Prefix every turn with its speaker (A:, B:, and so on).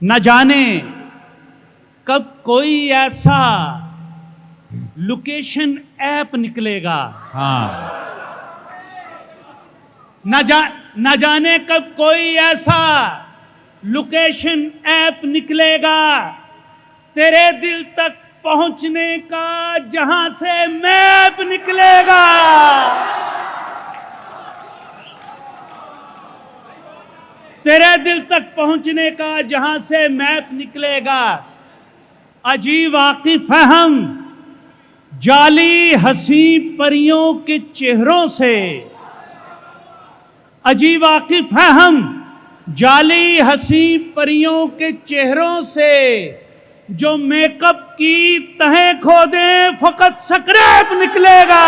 A: न जाने कब कोई ऐसा लोकेशन ऐप निकलेगा।
B: हाँ,
A: न जाने कब कोई ऐसा लोकेशन ऐप निकलेगा तेरे दिल तक पहुंचने का, जहां से मैप निकलेगा। तेरे दिल तक पहुंचने का, जहां से मैप निकलेगा। अजी वाकिफ है हम जाली हंसी परियों के चेहरों से। अजी वाकिफ है हम जाली हंसी परियों के चेहरों से, जो मेकअप की तहें खोदे फकत स्क्रैप निकलेगा।